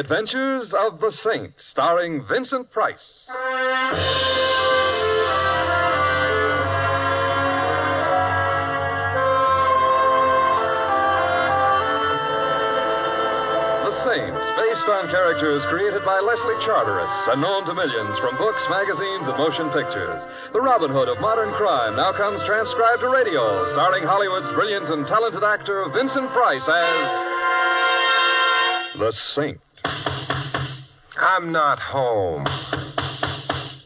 Adventures of the Saint, starring Vincent Price. Based on characters created by Leslie Charteris and known to millions from books, magazines, and motion pictures. The Robin Hood of modern crime now comes transcribed to radio, starring Hollywood's brilliant and talented actor Vincent Price as the Saint. I'm not home.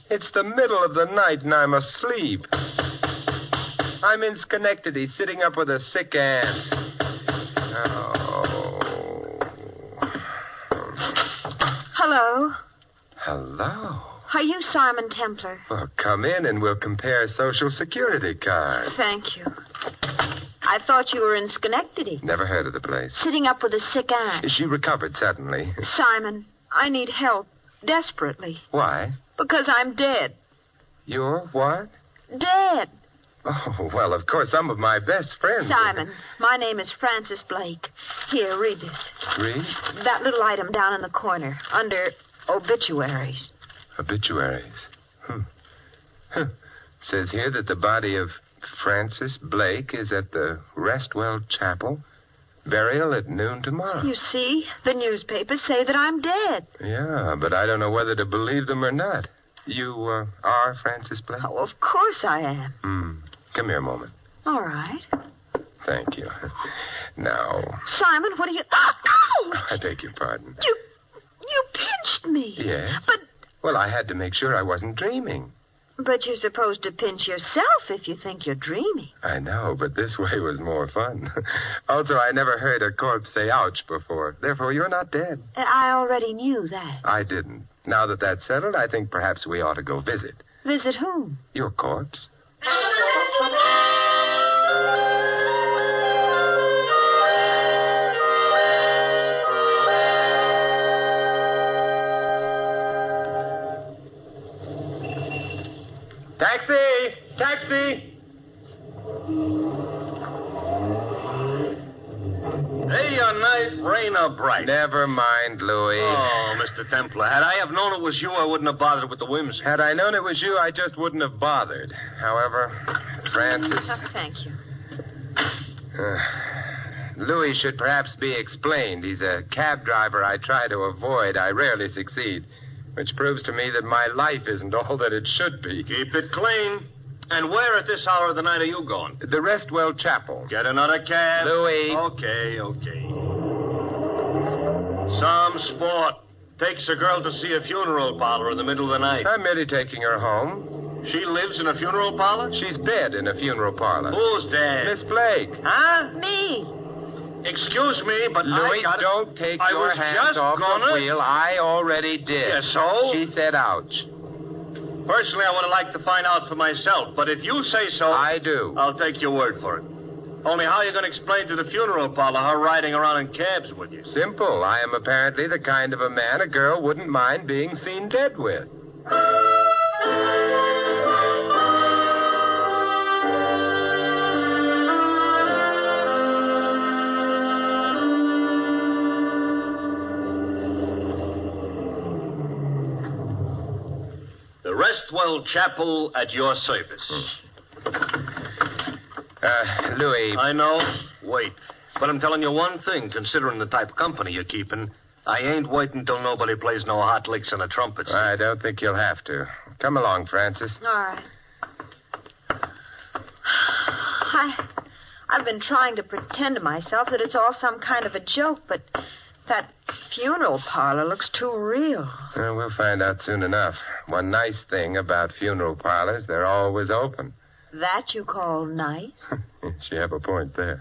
It's the middle of the night and I'm asleep. I'm in Schenectady, sitting up with a sick aunt. Hello. Hello. Are you Simon Templar? Well, come in and we'll compare Social Security cards. Thank you. I thought you were in Schenectady. Never heard of the place. Sitting up with a sick aunt. She recovered suddenly. Simon, I need help. Desperately. Why? Because I'm dead. You're what? Dead. Oh, well, of course, some of my best friends. Simon, my name is Frances Blake. Here, read this. Read? That little item down in the corner, under obituaries. Obituaries? Says here that the body of Frances Blake is at the Restwell Chapel. Burial at noon tomorrow. You see, the newspapers say that I'm dead. Yeah, but I don't know whether to believe them or not. You are Frances Blake? Oh, of course I am. Come here a moment. All right. Thank you. Now... Simon, what are you... Ouch! I beg your pardon. You pinched me. Yes? But... Well, I had to make sure I wasn't dreaming. But you're supposed to pinch yourself if you think you're dreaming. I know, but this way was more fun. Also, I never heard a corpse say ouch before. Therefore, you're not dead. I already knew that. I didn't. Now that that's settled, I think perhaps we ought to go visit. Visit whom? Your corpse. Taxi! Taxi! Day or night, rain or bright. Never mind, Louis. Oh, Mr. Templar, had I have known it was you, I wouldn't have bothered with the whimsy. Had I known it was you, I just wouldn't have bothered. However, Francis... Thank you. Louis should perhaps be explained. He's a cab driver I try to avoid. I rarely succeed. Which proves to me that my life isn't all that it should be. Keep it clean. And where at this hour of the night are you going? The Restwell Chapel. Get another cab. Louis. Okay. Some sport. Takes a girl to see a funeral parlor in the middle of the night. I'm merely taking her home. She lives in a funeral parlor? She's dead in a funeral parlor. Who's dead? Miss Blake. Huh? Me. Excuse me, but Louis, don't take your hands off the wheel. I already did. Yes, so? She said ouch. Personally, I would like to find out for myself, but if you say so... I do. I'll take your word for it. Only how are you going to explain to the funeral parlor her riding around in cabs with you? Simple. I am apparently the kind of a man a girl wouldn't mind being seen dead with. Restwell Chapel at your service. Louis. I know. Wait. But I'm telling you one thing, considering the type of company you're keeping. I ain't waiting till nobody plays no hot licks on a trumpet. I don't think you'll have to. Come along, Francis. All right. I've been trying to pretend to myself that it's all some kind of a joke, but that funeral parlor looks too real. We'll find out soon enough. One nice thing about funeral parlors, they're always open. That you call nice? You have a point there.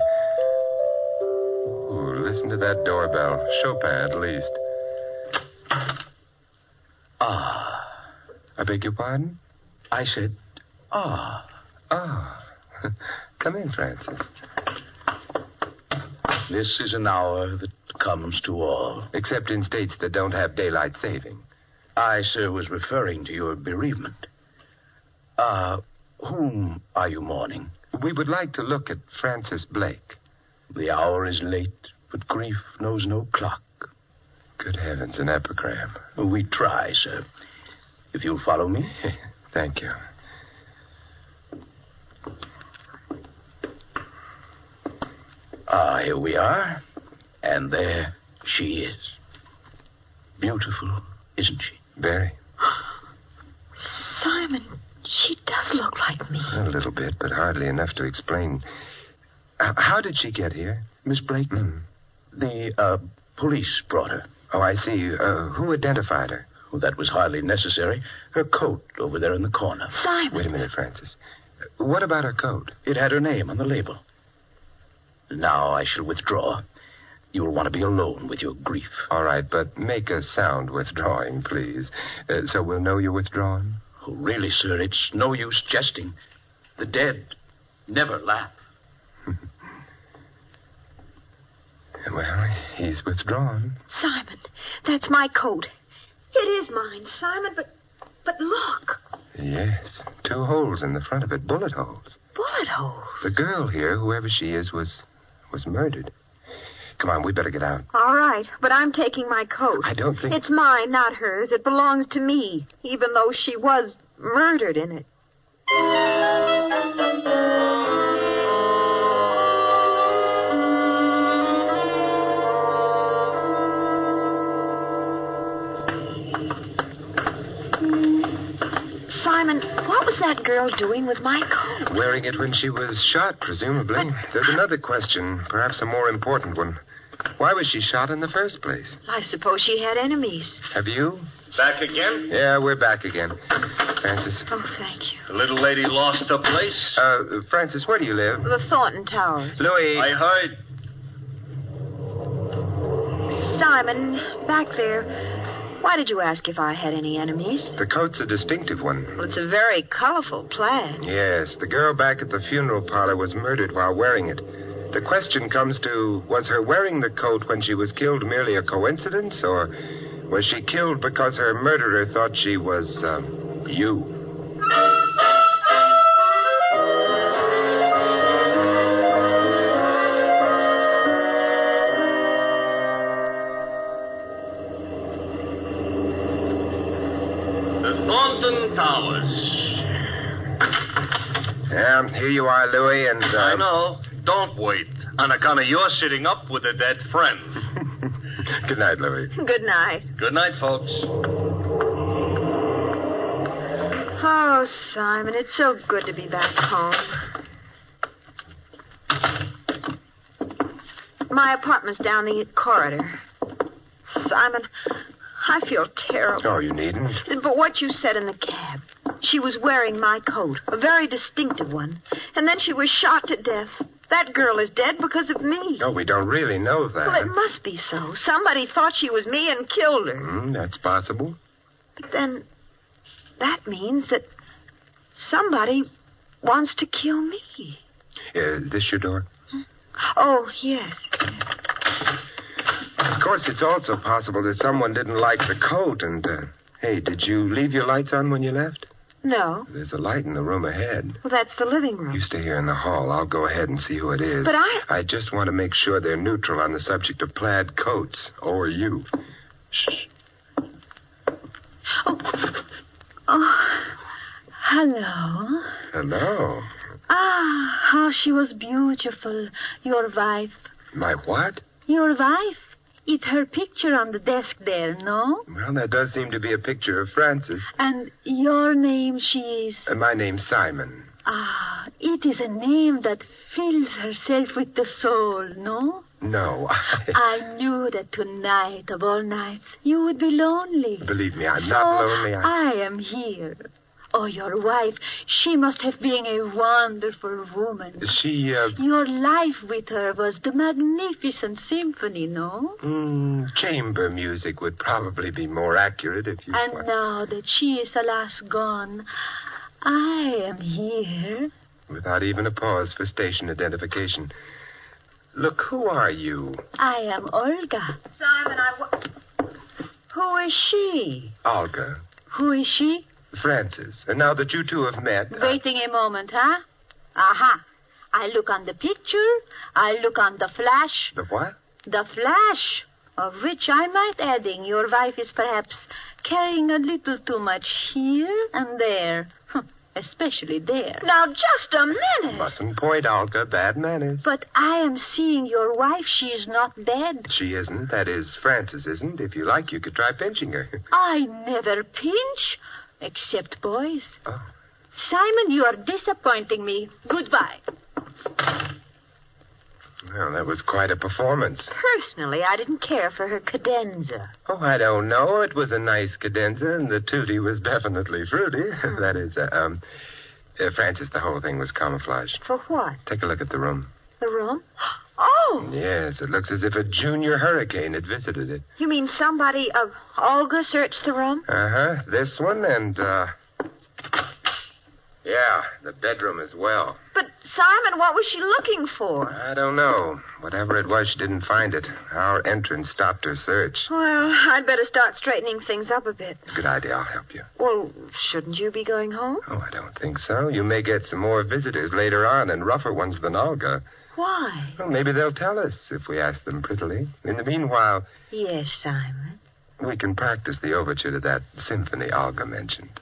Ooh, listen to that doorbell. Chopin, at least. Ah. I beg your pardon? I said, ah. Ah. Come in, Francis. This is an hour that comes to all. Except in states that don't have daylight saving. I, sir, was referring to your bereavement. Whom are you mourning? We would like to look at Frances Blake. The hour is late, but grief knows no clock. Good heavens, an epigram. We try, sir. If you'll follow me. Thank you. Here we are. And there she is. Beautiful, isn't she? Very. Simon, she does look like me. A little bit, but hardly enough to explain. How did she get here? Miss Blakeman? The police brought her. Oh, I see. Who identified her? Well, that was hardly necessary. Her coat over there in the corner. Simon. Wait a minute, Francis. What about her coat? It had her name on the label. Now I shall withdraw. You will want to be alone with your grief. All right, but make a sound withdrawing, please. So we'll know you're withdrawn. Oh, really, sir, it's no use jesting. The dead never laugh. Well, he's withdrawn. Simon, that's my coat. It is mine, Simon, but look. Yes, 2 holes in the front of it, bullet holes. Bullet holes? The girl here, whoever she is, was murdered. Come on, we better get out. All right, but I'm taking my coat. I don't think... It's mine, not hers. It belongs to me, even though she was murdered in it. Simon, what was that girl doing with my coat? Wearing it when she was shot, presumably. There's another question, perhaps a more important one. Why was she shot in the first place? I suppose she had enemies. Have you? Back again? Yeah, we're back again. Francis. Oh, thank you. The little lady lost her place? Francis, where do you live? The Thornton Towers. Louis. I heard. Simon, back there. Why did you ask if I had any enemies? The coat's a distinctive one. Well, it's a very colorful plaid. Yes, the girl back at the funeral parlor was murdered while wearing it. The question comes to, was her wearing the coat when she was killed merely a coincidence, or was she killed because her murderer thought she was, you? Thornton Towers. Yeah, here you are, Louis, and... I know. Don't wait. On account of you're sitting up with a dead friend. Good night, Louis. Good night. Good night, folks. Oh, Simon, it's so good to be back home. My apartment's down the corridor. Simon, I feel terrible. Oh, you needn't. But what you said in the cab. She was wearing my coat, a very distinctive one. And then she was shot to death. That girl is dead because of me. Oh, we don't really know that. Well, it must be so. Somebody thought she was me and killed her. That's possible. But then that means that somebody wants to kill me. Is this your door? Oh, yes. Of course, it's also possible that someone didn't like the coat and, hey, did you leave your lights on when you left? No. There's a light in the room ahead. Well, that's the living room. You stay here in the hall. I'll go ahead and see who it is. But I just want to make sure they're neutral on the subject of plaid coats, or you. Shh. Oh, hello. Hello. Ah, how she was beautiful, your wife. My what? Your wife? It's her picture on the desk there, no? Well, that does seem to be a picture of Francis. And your name, she is? My name's Simon. Ah, it is a name that fills herself with the soul, no? No. I knew that tonight, of all nights, you would be lonely. Believe me, I'm not lonely. I am here. Oh, your wife, she must have been a wonderful woman. She, Your life with her was the magnificent symphony, no? Chamber music would probably be more accurate if you... And now that she is alas gone, I am here. Without even a pause for station identification. Look, who are you? I am Olga. Simon, Who is she? Olga. Who is she? Francis. And now that you two have met... Waiting a moment, huh? Aha. I look on the picture. I look on the flash. The what? The flash. Of which I might adding, your wife is perhaps carrying a little too much here and there. Especially there. Now, just a minute. Mustn't point, Olga. Bad manners. But I am seeing your wife. She is not dead. She isn't. That is, Frances isn't. If you like, you could try pinching her. I never pinch, except boys. Oh. Simon, you are disappointing me. Goodbye. Well, that was quite a performance. Personally, I didn't care for her cadenza. Oh, I don't know. It was a nice cadenza, and the tutti was definitely fruity. That is, Francis, the whole thing was camouflaged. For what? Take a look at the room. The room? Oh! Yes, it looks as if a junior hurricane had visited it. You mean somebody, Olga searched the room? Uh-huh. This one and, yeah, the bedroom as well. But, Simon, what was she looking for? I don't know. Whatever it was, she didn't find it. Our entrance stopped her search. Well, I'd better start straightening things up a bit. Good idea. I'll help you. Well, shouldn't you be going home? Oh, I don't think so. You may get some more visitors later on, and rougher ones than Olga. Why? Well, maybe they'll tell us if we ask them prettily. In the meanwhile, Yes, Simon. we can practice the overture to that symphony Olga mentioned.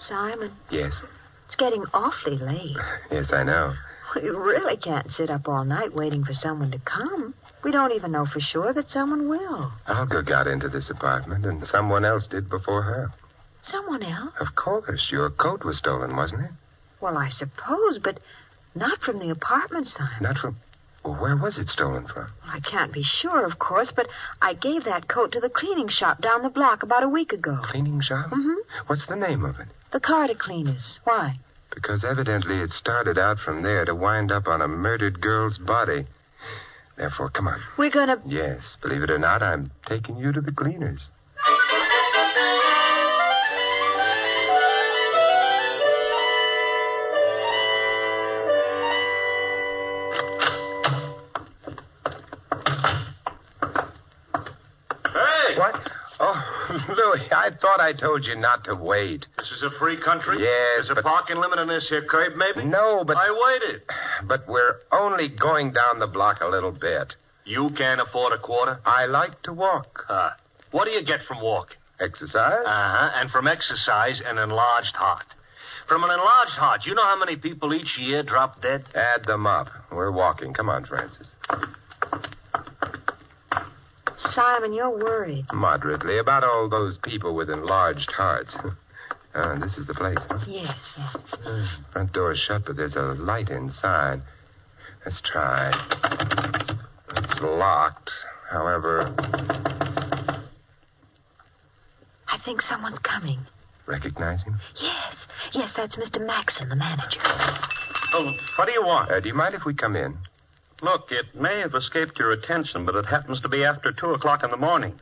Simon, Yes. it's getting awfully late. Yes, I know. We really can't sit up all night waiting for someone to come. We don't even know for sure that someone will. Olga got into this apartment, and someone else did before her. Someone else? Of course. Your coat was stolen, wasn't it? Well, I suppose, but not from the apartment, Simon. Not from... Well, where was it stolen from? Well, I can't be sure, of course, but I gave that coat to the cleaning shop down the block about a week ago. Cleaning shop? Mm-hmm. What's the name of it? The Carter Cleaners. Why? Because evidently it started out from there to wind up on a murdered girl's body. Therefore, come on. We're gonna... Yes, believe it or not, I'm taking you to the cleaners. Hey! What? Oh, Louis, I thought I told you not to wait. This is a free country? Yes, There's a but- parking limit on this here curb, maybe? No, but... I waited. But we're only going down the block a little bit. You can't afford a quarter? I like to walk. What do you get from walking? Exercise? Uh-huh. And from exercise, an enlarged heart. From an enlarged heart, you know how many people each year drop dead? Add them up. We're walking. Come on, Francis. Simon, you're worried. Moderately about all those people with enlarged hearts. This is the place, huh? Yes. Front door's shut, but there's a light inside. Let's try. It's locked. However, I think someone's coming. recognize him? Yes, that's Mr. Maxon, the manager. Oh, what do you want? Do you mind if we come in? Look, it may have escaped your attention, but it happens to be after 2 o'clock in the morning.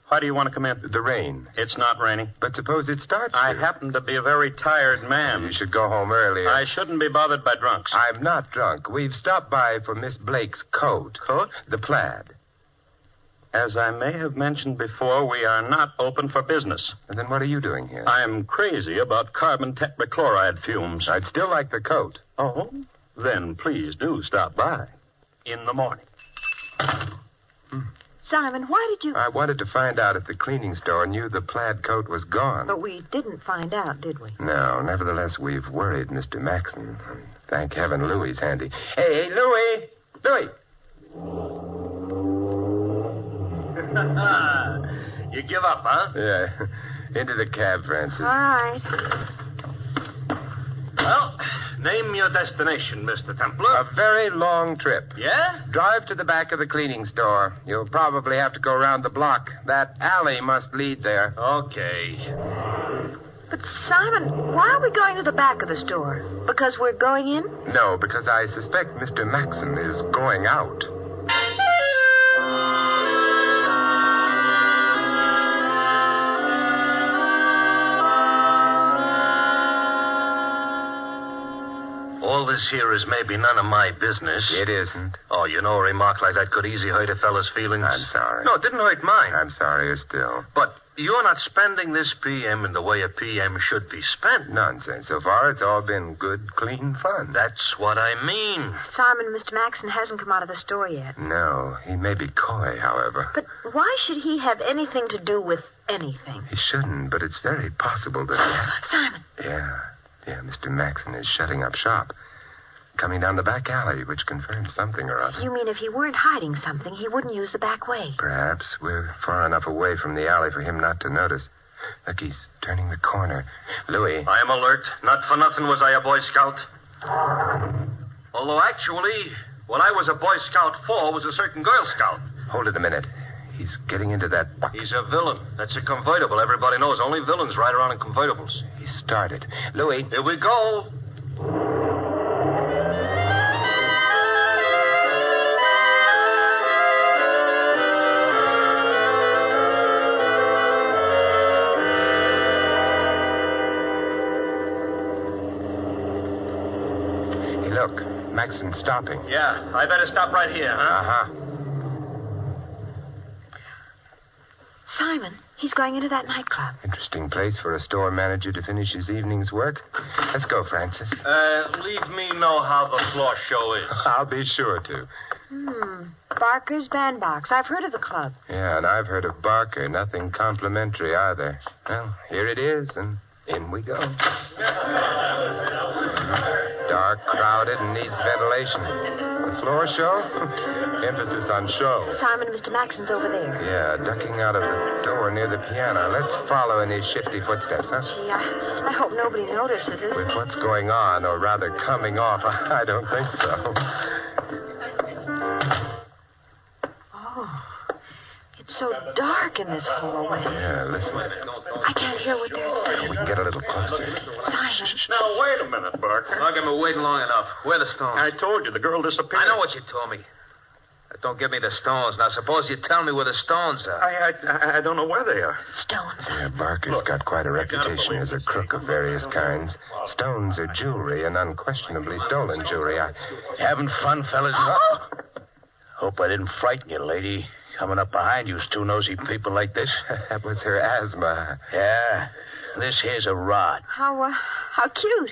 Why do you want to come in? The rain. It's not raining. But suppose it starts I to. happen to be a very tired man. You should go home earlier. I shouldn't be bothered by drunks. I'm not drunk. We've stopped by for Miss Blake's coat. Coat? The plaid. As I may have mentioned before, we are not open for business. And then what are you doing here? I'm crazy about carbon tetrachloride fumes. I'd still like the coat. Oh? Then please do stop by. In the morning. Simon, why did you... I wanted to find out if the cleaning store knew the plaid coat was gone. But we didn't find out, did we? No, nevertheless, we've worried Mr. Maxon. Thank heaven Louie's handy. Hey, Louie! Louie! You give up, huh? Yeah. Into the cab, Francis. All right. Well, name your destination, Mr. Templar. A very long trip. Yeah? Drive to the back of the cleaning store. You'll probably have to go around the block. That alley must lead there. Okay. But, Simon, why are we going to the back of the store? Because we're going in? No, because I suspect Mr. Maxon is going out. all this here is maybe none of my business. It isn't. Oh, you know, a remark like that could easily hurt a fella's feelings. I'm sorry. No, it didn't hurt mine. I'm sorrier still. But you're not spending this PM in the way a PM should be spent. Nonsense. So far, it's all been good, clean fun. That's what I mean. Simon, Mr. Maxon hasn't come out of the store yet. No, he may be coy, however. But why should he have anything to do with anything? He shouldn't, but it's very possible that... Simon. Yeah, Mr. Maxon is shutting up shop. Coming down the back alley, which confirms something or other. You mean if he weren't hiding something, he wouldn't use the back way? Perhaps. We're far enough away from the alley for him not to notice. Look, he's turning the corner. Louis. I am alert. Not for nothing was I a Boy Scout. Although, actually, what I was a Boy Scout for was a certain Girl Scout. Hold it a minute. He's getting into that bucket. He's a villain. That's a convertible. Everybody knows only villains ride around in convertibles. He started. Louis. Here we go. Hey, look. Maxon's stopping. Yeah, I better stop right here, huh? Uh-huh. Simon, he's going into that nightclub. Interesting place for a store manager to finish his evening's work. Let's go, Francis. Leave me know how the floor show is. I'll be sure to. Barker's Bandbox. I've heard of the club. Yeah, and I've heard of Barker. Nothing complimentary either. Well, here it is, and in we go. Dark, crowded, and needs ventilation. The floor show? Emphasis on show. Simon, Mr. Maxon's over there. Yeah, ducking out of the door near the piano. Let's follow in his shifty footsteps, huh? Gee, I hope nobody notices us. With what's going on, or rather coming off, I don't think so. Oh, it's so dark in this hallway. Yeah, listen. I can't hear what they're saying. We can get a little closer. Simon. Now, wait a minute, Barker. I've been waiting long enough. Where are the stones? I told you the girl disappeared. I know what you told me. Don't give me the stones. Now, suppose you tell me where the stones are. I don't know where they are. Stones. Yeah, Barker's got quite a reputation as a crook of various kinds. Stones are jewelry, and unquestionably stolen jewelry. Having fun, fellas? Hope I didn't frighten you, lady. Coming up behind you, two nosy people like this. That was her asthma. Yeah. This here's a rod. How cute.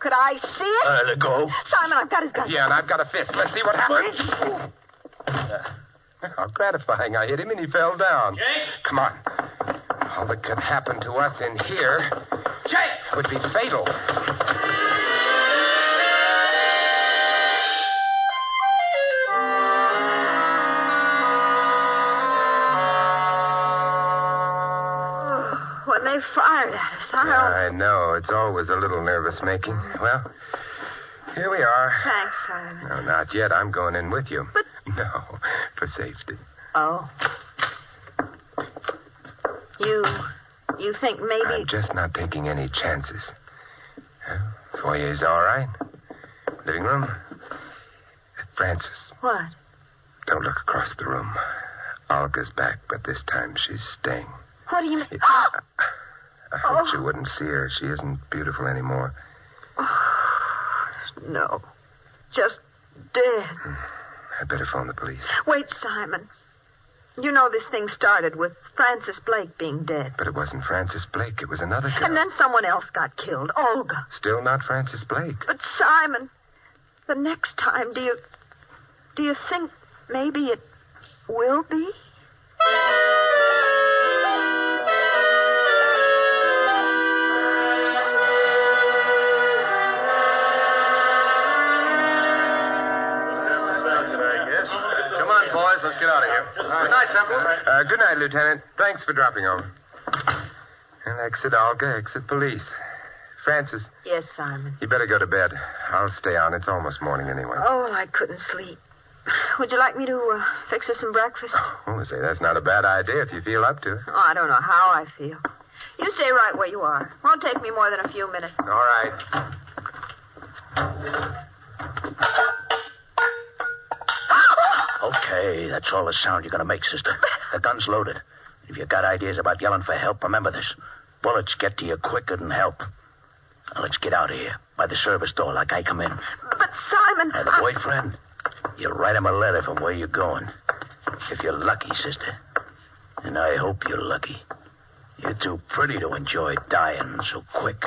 Could I see it? Let go. Simon, I've got his gun. Yeah, and I've got a fist. Let's see what happens. How gratifying. I hit him and he fell down. Jake? Come on. All that could happen to us in here would be fatal. When they fired at us, I know. It's always a little nervous-making. Well, here we are. Thanks, Simon. No, not yet. I'm going in with you. But... No, for safety. Oh. You think maybe... I'm just not taking any chances. Foyer's all right. Living room. Francis. What? Don't look across the room. Olga's back, but this time she's staying. What do you mean? I hoped you wouldn't see her. She isn't beautiful anymore. No. Just dead. I better phone the police. Wait, Simon. You know this thing started with Francis Blake being dead. But it wasn't Francis Blake. It was another girl. And then someone else got killed. Olga. Still not Francis Blake. But, Simon, the next time, do you think maybe it will be? Come on, boys. Let's get out of here. Good night, Temple. Good night, Lieutenant. Thanks for dropping over. And exit Olga, exit police. Francis, Yes, Simon. you better go to bed. I'll stay on. It's almost morning anyway. Oh, I couldn't sleep. Would you like me to fix us some breakfast? Oh, say, that's not a bad idea if you feel up to it. Oh, I don't know how I feel. You stay right where you are. Won't take me more than a few minutes. All right. Okay, that's all the sound you're going to make, sister. The gun's loaded. If you got ideas about yelling for help, remember this. Bullets get to you quicker than help. Now, let's get out of here. By the service door, like I come in. But, Simon... The boyfriend? You write him a letter from where you're going. If you're lucky, sister. And I hope you're lucky. You're too pretty to enjoy dying so quick.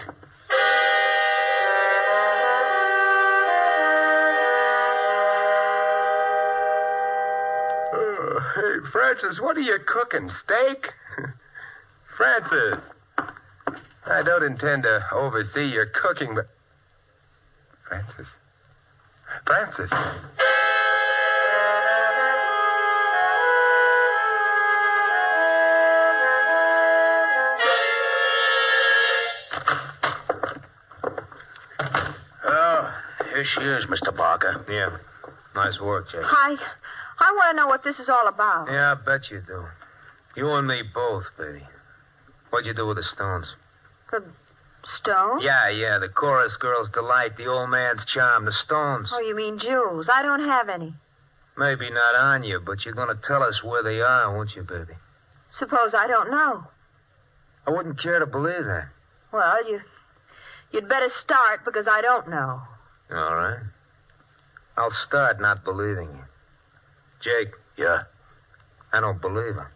Hey, Francis, what are you cooking? Steak? Francis. I don't intend to oversee your cooking, but... Francis. Francis. Oh, here she is, Mr. Barker. Yeah. Nice work, Jake. I want to know what this is all about. Yeah, I bet you do. You and me both, baby. What'd you do with the stones? The stones? Yeah, the chorus girl's delight, the old man's charm, the stones. Oh, you mean jewels. I don't have any. Maybe not on you, but you're going to tell us where they are, won't you, baby? Suppose I don't know. I wouldn't care to believe that. Well, you'd better start because I don't know. All right. I'll start not believing you. Jake. Yeah? I don't believe her.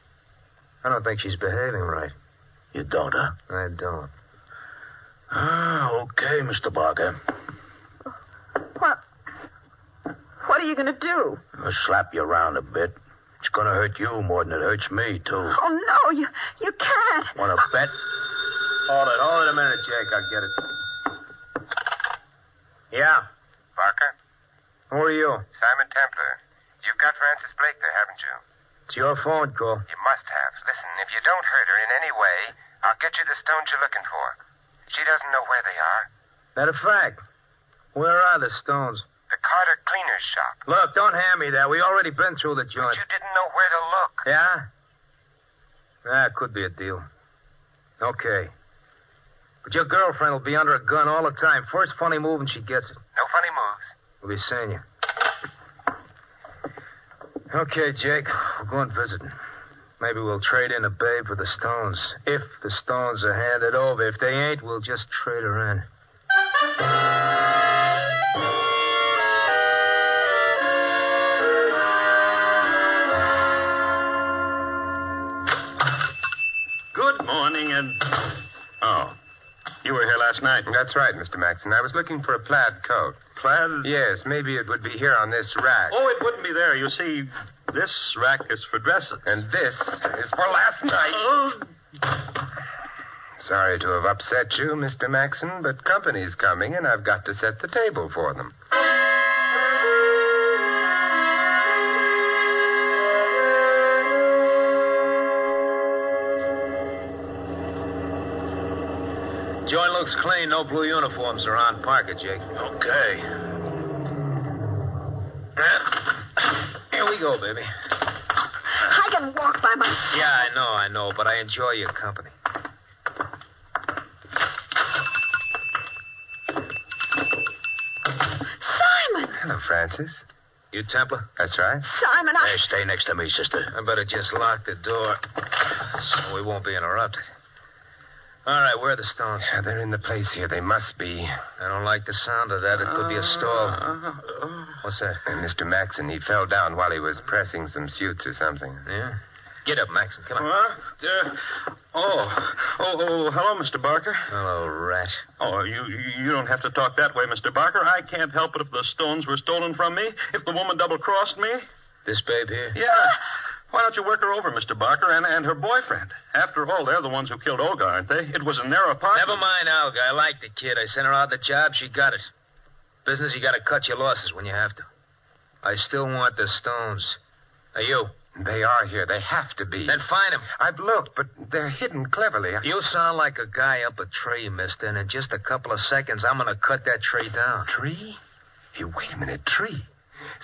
I don't think she's behaving right. You don't, huh? I don't. Okay, Mr. Barker. What are you going to do? I'll slap you around a bit. It's going to hurt you more than it hurts me, too. Oh, no, you can't. Want to bet? Hold it a minute, Jake. I'll get it. Yeah. Barker? Who are you? Simon Templar. You've got Francis Blake there, haven't you? It's your phone call. You must have. Listen, if you don't hurt her in any way, I'll get you the stones you're looking for. She doesn't know where they are. Matter of fact, where are the stones? The Carter Cleaner's shop. Look, don't hand me that. We already been through the joint. But you didn't know where to look. Yeah? That could be a deal. Okay. But your girlfriend will be under a gun all the time. First funny move and she gets it. No funny moves. We'll be seeing you. Okay, Jake. We'll go and visit. Maybe we'll trade in a babe for the stones. If the stones are handed over. If they ain't, we'll just trade her in. Good morning, and... Oh, you were here last night. That's right, Mr. Maxon. I was looking for a plaid coat. Plaid? Yes, maybe it would be here on this rack. Oh, it wouldn't be there. You see, this rack is for dresses. And this is for last night. Oh. Sorry to have upset you, Mr. Maxon, but company's coming, and I've got to set the table for them. Joint looks clean. No blue uniforms around. Park it, Jake. Okay. Here we go, baby. I can walk by myself. Yeah, I know, but I enjoy your company. Simon! Hello, Francis. You Templar? That's right. Simon, Hey, stay next to me, sister. I better just lock the door so we won't be interrupted. All right, where are the stones? Yeah, they're in the place here. They must be. I don't like the sound of that. It could be a stall. What's that? And Mr. Maxon, he fell down while he was pressing some suits or something. Yeah? Get up, Maxon. Come on. Hello, Mr. Barker. Hello, rat. Oh, you don't have to talk that way, Mr. Barker. I can't help it if the stones were stolen from me, if the woman double-crossed me. This babe here? Yeah. Why don't you work her over, Mr. Barker, and her boyfriend? After all, they're the ones who killed Olga, aren't they? It was in their apartment. Never mind, Olga. I like the kid. I sent her out the job. She got it. Business, you got to cut your losses when you have to. I still want the stones. Are you? They are here. They have to be. Then find them. I've looked, but they're hidden cleverly. You sound like a guy up a tree, mister, and in just a couple of seconds, I'm going to cut that tree down. Tree? Hey, wait a minute. Tree?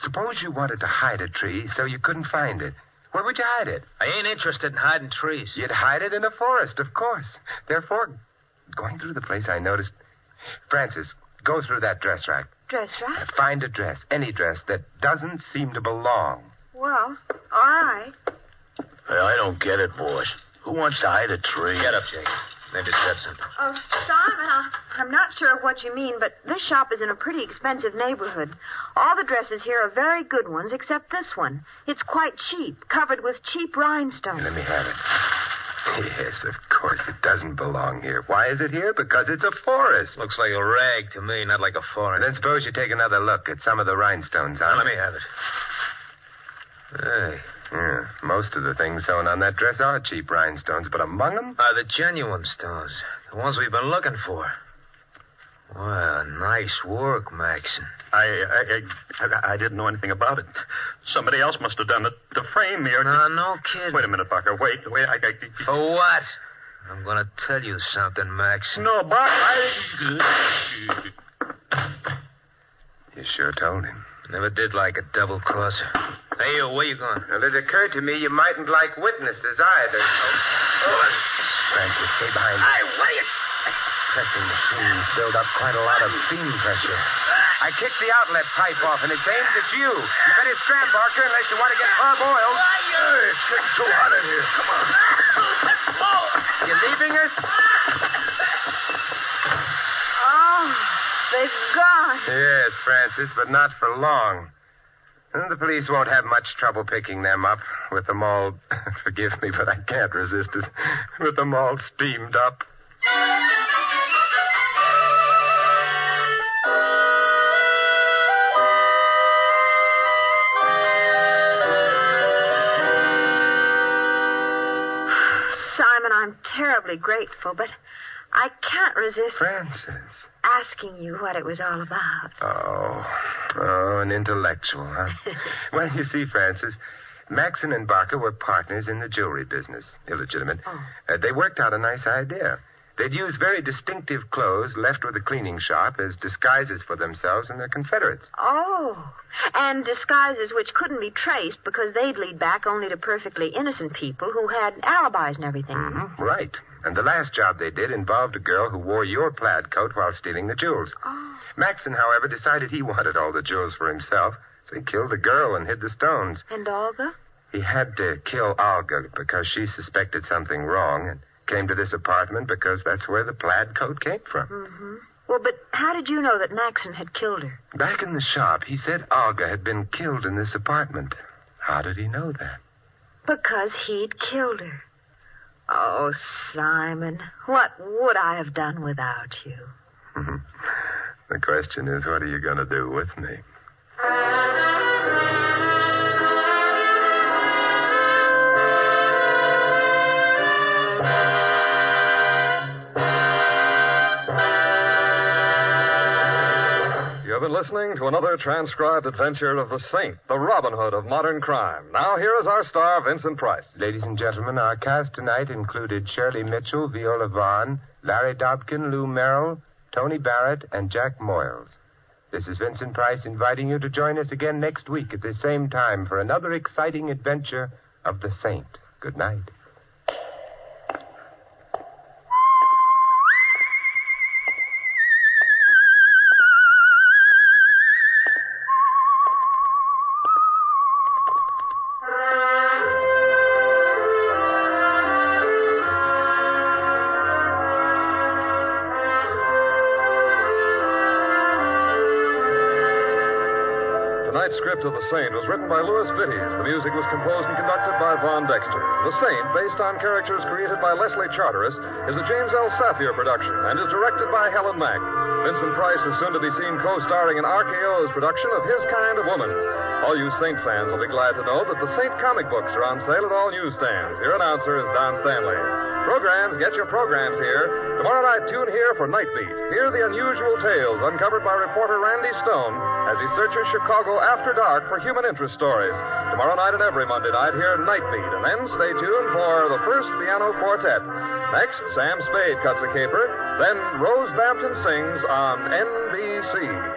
Suppose you wanted to hide a tree so you couldn't find it. Where would you hide it? I ain't interested in hiding trees. You'd hide it in a forest, of course. Therefore, going through the place, I noticed... Francis, go through that dress rack. Dress rack? Find a dress, any dress, that doesn't seem to belong. Well, all right. Well, I don't get it, boss. Who wants to hide a tree? Get up, Jake. Maybe it said something. Oh, Simon, I'm not sure what you mean, but this shop is in a pretty expensive neighborhood. All the dresses here are very good ones, except this one. It's quite cheap, covered with cheap rhinestones. Let me have it. Yes, of course, it doesn't belong here. Why is it here? Because it's a forest. Looks like a rag to me, not like a forest. Then suppose you take another look at some of the rhinestones on Let it. me have it. Hey. Yeah, most of the things sewn on that dress are cheap rhinestones, but among them... Are the genuine stones. The ones we've been looking for. Well, nice work, Maxon. I didn't know anything about it. Somebody else must have done it to frame me or... No kidding. Wait a minute, Barker. Wait. For what? I'm going to tell you something, Maxon. No, Barker, You sure told him. Never did like a double-crosser. Hey, you, where you going? Well, it occurred to me you mightn't like witnesses either. Francis, stay behind. Hey, what are you... Pressing machines build up quite a lot of beam pressure. I kicked the outlet pipe off, and it's aimed at you. You better scram, Barker, unless you want to get parboiled. It's getting too hot in here. Come on. You leaving us? Oh, they've gone. Yes, Francis, but not for long. And the police won't have much trouble picking them up with them all... Forgive me, but I can't resist it. With them all steamed up. Simon, I'm terribly grateful, but I can't resist Francis. asking you what it was all about. Oh, an intellectual, huh? Well, you see, Francis, Maxon and Barker were partners in the jewelry business. Illegitimate. Oh. They worked out a nice idea. They'd use very distinctive clothes left with a cleaning shop as disguises for themselves and their confederates. Oh, and disguises which couldn't be traced because they'd lead back only to perfectly innocent people who had alibis and everything. Mm-hmm, right. And the last job they did involved a girl who wore your plaid coat while stealing the jewels. Oh. Maxon, however, decided he wanted all the jewels for himself, so he killed the girl and hid the stones. And Olga? He had to kill Olga because she suspected something wrong and came to this apartment because that's where the plaid coat came from. Mm-hmm. Well, but how did you know that Maxon had killed her? Back in the shop, he said Olga had been killed in this apartment. How did he know that? Because he'd killed her. Oh, Simon, what would I have done without you? The question is, what are you going to do with me? You've been listening to another transcribed adventure of the Saint, the Robin Hood of modern crime. Now, here is our star, Vincent Price. Ladies and gentlemen, our cast tonight included Shirley Mitchell, Viola Vaughn, Larry Dobkin, Lou Merrill, Tony Barrett, and Jack Moyles. This is Vincent Price inviting you to join us again next week at the same time for another exciting adventure of the Saint. Good night. Tonight's script of The Saint was written by Louis Vittes. The music was composed and conducted by Von Dexter. The Saint, based on characters created by Leslie Charteris, is a James L. Safier production and is directed by Helen Mack. Vincent Price is soon to be seen co-starring in RKO's production of His Kind of Woman. All you Saint fans will be glad to know that the Saint comic books are on sale at all newsstands. Your announcer is Don Stanley. Programs, get your programs here. Tomorrow night, tune here for Night Beat. Hear the unusual tales uncovered by reporter Randy Stone as he searches Chicago after dark for human interest stories. Tomorrow night and every Monday night, hear Night Beat. And then stay tuned for the first piano quartet. Next, Sam Spade cuts a caper. Then Rose Bampton sings on NBC.